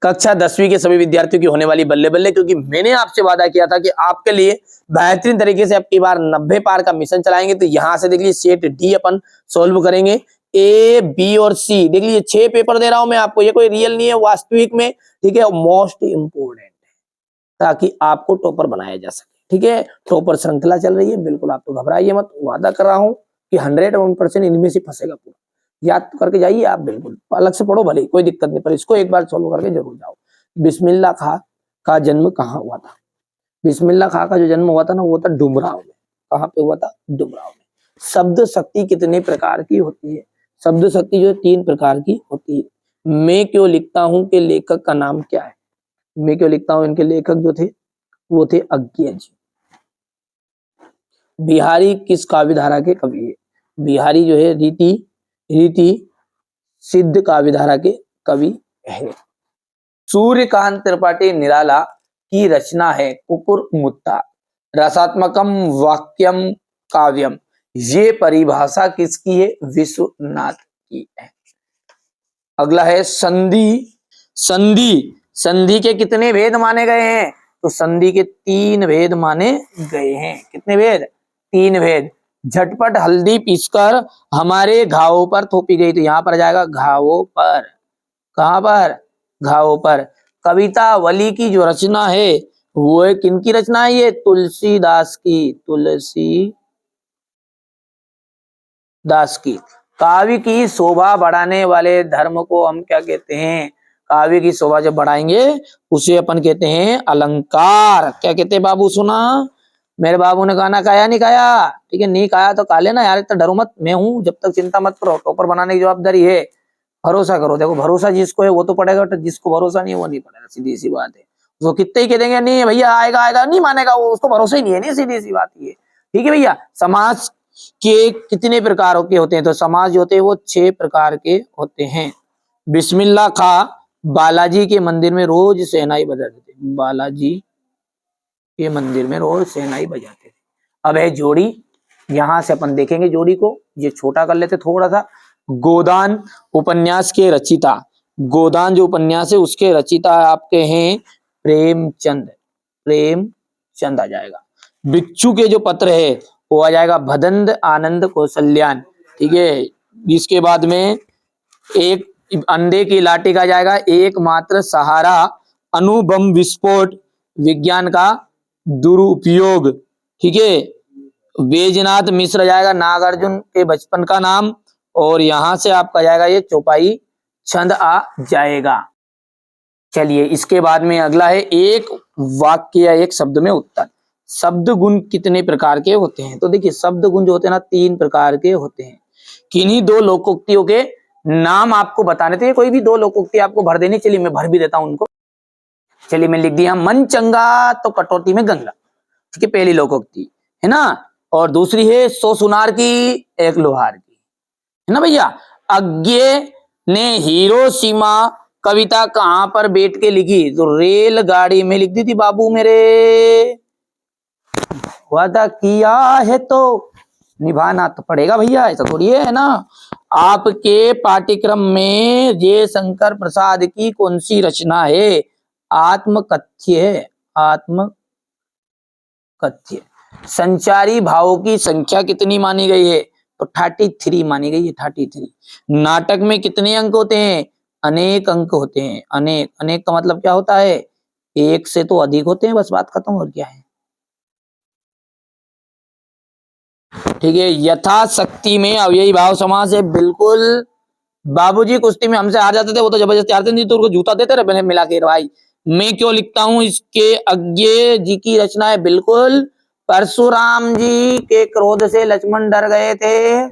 कक्षा 10वीं के सभी विद्यार्थियों की होने वाली बल्ले बल्ले, क्योंकि मैंने आपसे वादा किया था कि आपके लिए बेहतरीन तरीके से अब की बार 90 पार का मिशन चलाएंगे। तो यहां से देख लीजिए सेट डी अपन सोल्व करेंगे, ए बी और सी। देख लीजिए 6 पेपर दे रहा हूं मैं आपको, ये कोई रियल नहीं है, वास्तविक में, ठीक है, मोस्ट इंपोर्टेंट है, ताकि आपको टॉपर बनाया जा सके, ठीक है। टॉपर श्रृंखला चल रही है, बिल्कुल आप तो घबराइए मत, वादा कर रहा हूं कि 101% इनमें से फंसेगा पूरा। याद करके जाइए आप, बिल्कुल अलग से पढ़ो भले, कोई दिक्कत नहीं, पर इसको एक बार सॉल्व करके जरूर जाओ। बिस्मिल्लाह खां का जन्म कहाँ हुआ था? बिस्मिल्लाह खां का जो जन्म हुआ था ना, वो था डुमराव में। कहाँ पे हुआ था? डुमराव में। शब्द शक्ति कितने प्रकार की होती है? शब्द शक्ति जो 3 प्रकार की होती है। मैं क्यों लिखता हूं के लेखक का नाम क्या है? मैं क्यों लिखता हूं, इनके लेखक जो थे वो थे अज्ञेय जी। बिहारी किस काव्य धारा के कवि है? बिहारी जो है रीति सिद्ध काव्य धारा के कवि है। सूर्यकांत त्रिपाठी निराला की रचना है कुकुर मुत्ता, रसात्मकम वाक्यम काव्यम। ये परिभाषा किसकी है? विश्वनाथ की है। अगला है संधि। संधि के कितने भेद माने गए हैं? तो संधि के 3 भेद माने गए हैं। कितने भेद? 3 भेद। झटपट हल्दी पीसकर हमारे घावों पर थोपी गई, तो यहां पर जाएगा घावों पर। कहां पर? घावों पर। कविता वली की जो रचना है वो है किनकी रचना है? ये तुलसीदास की, तुलसीदास की। काव्य की शोभा बढ़ाने वाले धर्म को हम क्या कहते हैं? काव्य की शोभा जब बढ़ाएंगे उसे अपन कहते हैं अलंकार। क्या कहते हैं बाबू? सुना मेरे बाबू ने खाना खाया नहीं खाया? ठीक है, नहीं खाया तो खा लेना यार, इतना डरो मत, मैं हूं, जब तक चिंता मत करो, टॉपर बनाने की जवाबदारी है। भरोसा करो, देखो भरोसा जिसको है वो तो पढ़ेगा, जिसको भरोसा नहीं है वो नहीं पढ़ेगा, सीधी सी बात है। वो कितने ही कह देंगे नहीं भैया आएगा आएगा, नहीं मानेगा वो, उसको भरोसा ही नहीं है, नहीं, सीधी सी बात ये। ठीक है भैया। समाज के कितने प्रकार के होते हैं? तो समाज जो होते हैं वो 6 प्रकार के होते हैं। बिस्मिल्लाह खां बालाजी के मंदिर में रोज शहनाई बजाते थे। बालाजी के मंदिर में रोज शहनाई बजाते थे। अब है जोड़ी, यहां से अपन देखेंगे जोड़ी को, ये छोटा कर लेते थोड़ा सा। गोदान उपन्यास के रचिता, गोदान जो उपन्यास है उसके रचिता आपके हैं प्रेमचंद, प्रेमचंद आ जाएगा। बिच्छू के जो पत्र है वो आ जाएगा भदंत आनंद कौशल्यान। ठीक है, इसके बाद में एक अंधे की लाठी का जाएगा एकमात्र सहारा, अणुबम विस्फोट, विज्ञान का दुरुपयोग। ठीक है, बैजनाथ मिश्र जाएगा नागार्जुन के बचपन का नाम, और यहां से आपका जाएगा ये चौपाई छंद आ जाएगा। चलिए इसके बाद में अगला है एक वाक्य या एक शब्द में उत्तर। शब्द गुण कितने प्रकार के होते हैं? तो देखिए शब्द गुण जो होते हैं ना 3 प्रकार के होते हैं। किन्हीं 2 लोकोक्तियों के नाम आपको बताने थे, कोई भी 2 लोकोक्ति आपको भर देनी, चलिए मैं भर भी देता हूं उनको। चलिए मैं लिख दिया, मन चंगा तो कटौती में गंगा। ठीक है, पहली लोकोक्ति है ना। और दूसरी है 100 सुनार की एक लोहार की, है ना भैया। अज्ञेय ने हिरोशिमा कविता कहां पर बैठ के लिखी? तो रेलगाड़ी में लिख दी थी बाबू मेरे। वादा किया है तो निभाना तो पड़ेगा भैया, ऐसा थोड़ी है ना। आपके पाठ्यक्रम में जयशंकर प्रसाद की कौन सी रचना है? आत्मकथ्य है, आत्मकथ्य। संचारी भावों की संख्या कितनी मानी गई है? तो 33 मानी गई है, 33। नाटक में कितने अंक होते हैं? अनेक अंक होते हैं, अनेक। अनेक का मतलब क्या होता है? 1 से तो अधिक होते हैं, बस बात खत्म। और क्या है? ठीक है, यथाशक्ति में अव्ययी भाव समास है, बिल्कुल। बाबूजी कुश्ती में हमसे हार जाते थे, वो तो जबरदस्ती हारते नहीं तो उनको जूता देते रहे मैंने मिला के। भाई मैं क्यों लिखता हूं, इसके अज्ञेय जी की रचना है, बिल्कुल। परशुराम जी के क्रोध से लक्ष्मण डर गए थे।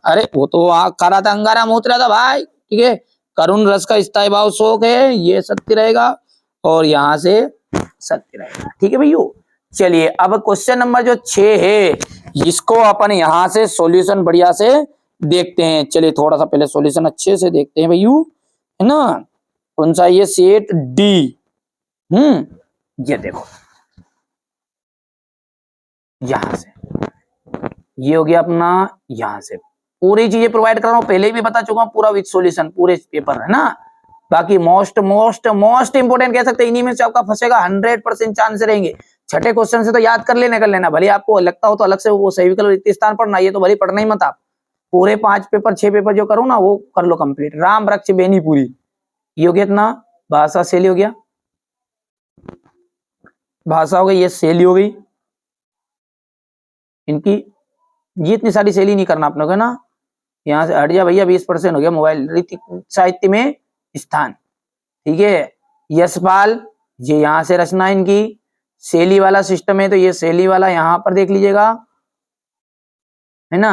अरे वो तो खरा था, अंगारा मोत रहा था भाई। ठीक है, करुण रस का स्थायी भाव शोक है, ये सत्य रहेगा, और यहां से सत्य रहेगा। ठीक है भैया। चलिए अब क्वेश्चन नंबर जो 6 है, इसको अपन यहां से सॉल्यूशन बढ़िया से देखते हैं। चलिए थोड़ा सा पहले सॉल्यूशन अच्छे से देखते हैं भैया, है ना। कौन सा? ये सेट डी। ये देखो, यहां से ये हो गया अपना, यहां से पूरी चीजें प्रोवाइड कर रहा हूं, पहले भी बता चुका हूं पूरा विद सॉल्यूशन, पूरे पेपर है ना। बाकी मोस्ट मोस्ट मोस्ट इंपोर्टेंट कह सकते हैं, इन्हीं में से आपका फंसेगा, 100% चांस रहेंगे। छठे क्वेश्चन से तो याद कर लेना भले आपको लगता हो तो अलग से वो सही विकल्प रिक्त स्थान पढ़ना, ये तो भले पढ़ना ही मत आप, पूरे 5 पेपर 6 पेपर जो करो ना वो कर लो कंप्लीट। राम वृक्ष बेनीपुरी, ये हो गया इतना, भाषा शैली हो गया, भाषा हो गई, ये शैली हो गई इनकी, ये इतनी सारी शैली नहीं करना अपने को ना, यहाँ से हट जा भैया, 20% हो गया। मोबाइल साहित्य में स्थान, ठीक है। यशपाल, ये यहाँ से रचना इनकी, शैली वाला सिस्टम है तो ये शैली वाला यहाँ पर देख लीजिएगा, है ना।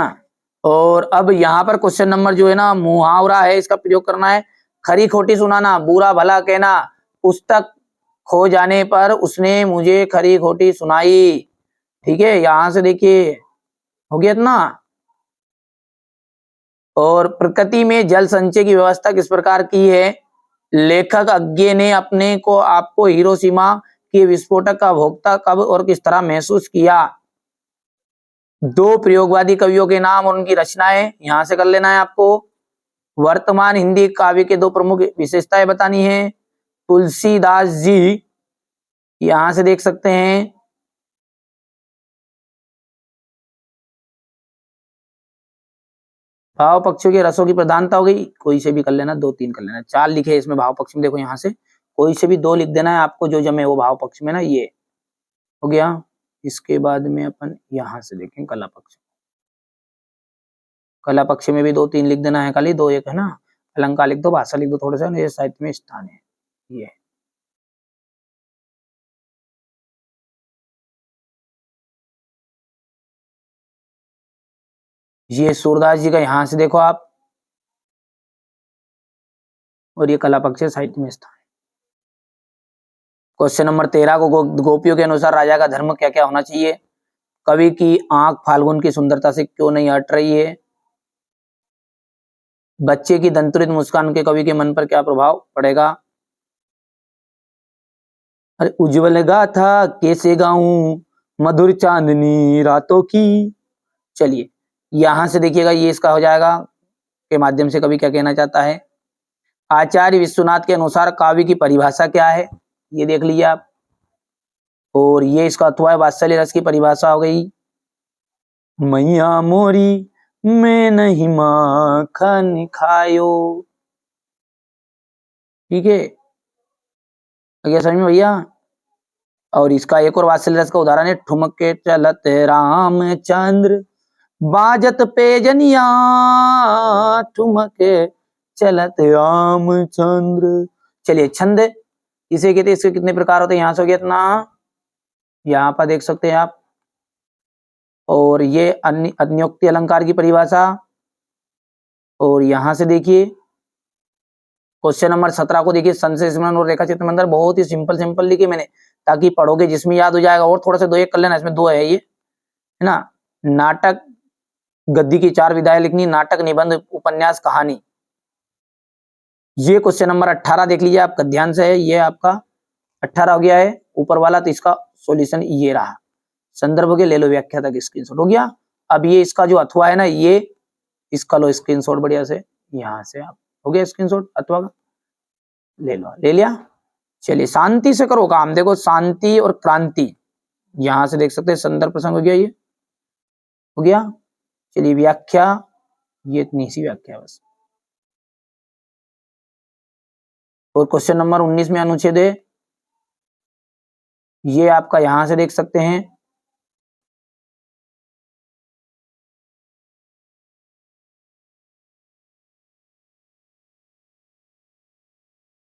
और अब यहाँ पर क्वेश्चन नंबर जो है ना मुहावरा है, इसका प्रयोग करना है। खरी खोटी सुनाना, बुरा भला कहना, पुस्तक खो जाने पर उसने मुझे खरी खोटी सुनाई, ठीक है। यहां से देखिए हो गया इतना। और प्रकृति में जल संचय की व्यवस्था किस प्रकार की है, लेखक अज्ञे ने अपने को आपको हिरोशिमा के विस्फोटक का भोक्ता कब और किस तरह महसूस किया। दो प्रयोगवादी कवियों के नाम और उनकी रचनाएं यहां से कर लेना है आपको। वर्तमान हिंदी काव्य के दो प्रमुख विशेषताएं बतानी है। तुलसीदास जी, यहां से देख सकते हैं, भाव पक्षियों के रसों की प्रधानता हो गई, कोई से भी कर लेना, 2 3 कर लेना, 4 लिखे इसमें भाव पक्ष में, देखो यहाँ से कोई से भी 2 लिख देना है आपको, जो जमे वो भाव पक्ष में ना, ये हो गया। इसके बाद में अपन यहां से देखें कला पक्ष, कला पक्ष में भी 2 3 लिख देना है, खाली 2 1 है ना। अलंकार लिख दो, भाषा लिख दो, थोड़ा सा ये साहित्य में स्थान है, ये सूरदास जी का यहां से देखो आप, और ये कला पक्ष साहित्य में स्थान। क्वेश्चन नंबर 13 को गोपियों के अनुसार राजा का धर्म क्या क्या होना चाहिए। कवि की आंख फाल्गुन की सुंदरता से क्यों नहीं हट रही है। बच्चे की दंतुरित मुस्कान के कवि के मन पर क्या प्रभाव पड़ेगा। अरे उज्जवल गाथा कैसे गाऊं मधुर चांदनी रातों की। चलिए यहां से देखिएगा, ये इसका हो जाएगा के माध्यम से कवि क्या कहना चाहता है। आचार्य विश्वनाथ के अनुसार काव्य की परिभाषा क्या है, ये देख लीजिए आप। और ये इसका अथवा है, वात्सल्य रस की परिभाषा हो गई, मैया मोरी मैं नहीं माखन खायो, ठीक है, क्या समझ में भैया। और इसका एक और वात्सल्य रस का उदाहरण है, ठुमके चलत रामचंद्र बाजत पे जनिया, ठुमके चलत रामचंद्र। चलिए छंद इसे कहते हैं, इसके कितने प्रकार होते हैं, यहां से हो गया इतना, यहाँ पर देख सकते हैं आप। और ये अन्योक्ति अलंकार की परिभाषा, और यहां से देखिए क्वेश्चन नंबर 17 को देखिए, संशय स्मरण और रेखा चित्र मंदिर, बहुत ही सिंपल सिंपल लिखे मैंने, ताकि पढ़ोगे जिसमें याद हो जाएगा। और थोड़ा सा 2 1 कर लेना, इसमें 2 है ये, है ना। नाटक गद्य की 4 विधाएं लिखनी, नाटक निबंध उपन्यास कहानी। ये क्वेश्चन नंबर 18 देख लीजिए आप, ध्यान से है, ये आपका 18 हो गया है ऊपर वाला, तो इसका सॉल्यूशन ये रहा। संदर्भ के ले लो व्याख्या तक स्क्रीनशॉट हो गया। अब ये इसका जो अथवा है ना, ये इसका लो स्क्रीनशॉट बढ़िया से, यहां से आप हो गया स्क्रीनशॉट अथवा का, ले लो, ले लिया। चलिए शांति से करो काम, देखो शांति और क्रांति, यहां से देख सकते हैं संदर्भ प्रसंग हो गया, ये हो गया। चलिए व्याख्या, ये इतनी सी व्याख्या बस। और क्वेश्चन नंबर 19 में अनुच्छेद है, ये आपका यहां से देख सकते हैं,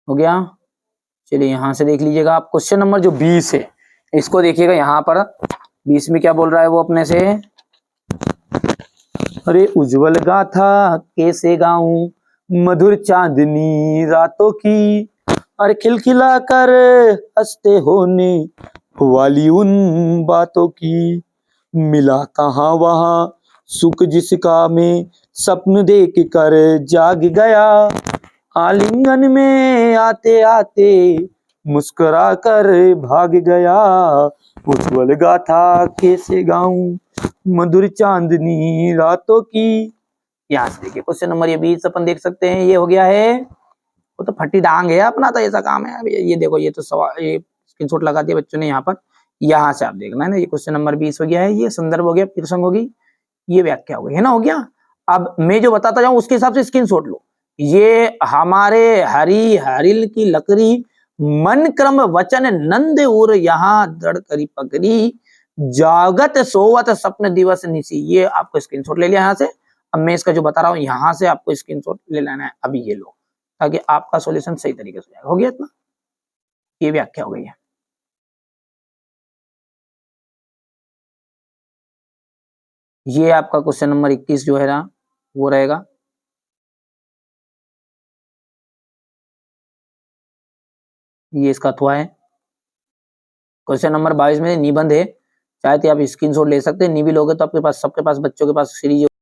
हो गया। चलिए यहां से देख लीजिएगा आप, क्वेश्चन नंबर जो 20 है इसको देखिएगा, यहां पर 20 में क्या बोल रहा है वो अपने से, अरे उज्जवल गाथा कैसे गाऊं मधुर चांदनी रातों की, अरे खिलखिला कर हंसते होने वाली उन बातों की, मिला कहाँ वहां सुख जिसका मैं सपन देख कर जाग गया, आलिंगन में आते आते मुस्कुरा कर भाग गया, उज्जवल गाथा कैसे गाऊं मधुर चांदनी रातों की। यहां से देखिए क्वेश्चन नंबर ये 20 अपन देख सकते हैं, ये हो गया है वो तो फटी डांग है अपना, तो ऐसा काम है। अब ये देखो, ये तो सवाल, ये स्क्रीनशॉट लगा दिया बच्चों ने यहाँ पर। यहाँ से आप देखना है ना, ये क्वेश्चन नंबर 20 हो गया है, ये संदर्भ हो गया, प्रसंग होगी, ये व्याख्या हो गई है ना, हो गया। अब मैं जो बताता जाऊं उसके हिसाब से स्क्रीनशॉट लो। ये हमारे हरी हरिल की लकड़ी, मन क्रम वचन नंद उर यहाँ दृढ़ करी पकड़ी, जागत सोवत स्वप्न दिवस निसी। ये आपको स्क्रीनशॉट ले लिया यहाँ से। अब मैं इसका जो बता रहा हूँ यहाँ से आपको स्क्रीनशॉट ले लेना है, अभी ये लो, ताकि आपका सॉल्यूशन सही तरीके से हो जाएगा। हो गया इतना, ये व्याख्या हो गई है। ये आपका क्वेश्चन नंबर 21 जो है ना, वो रहेगा। ये इसका अथवा है। क्वेश्चन नंबर 22 में निबंध है, चाहे तो आप स्क्रीनशॉट ले सकते हैं, नहीं भी लोगे तो आपके पास, सबके पास, बच्चों के पास सीरीज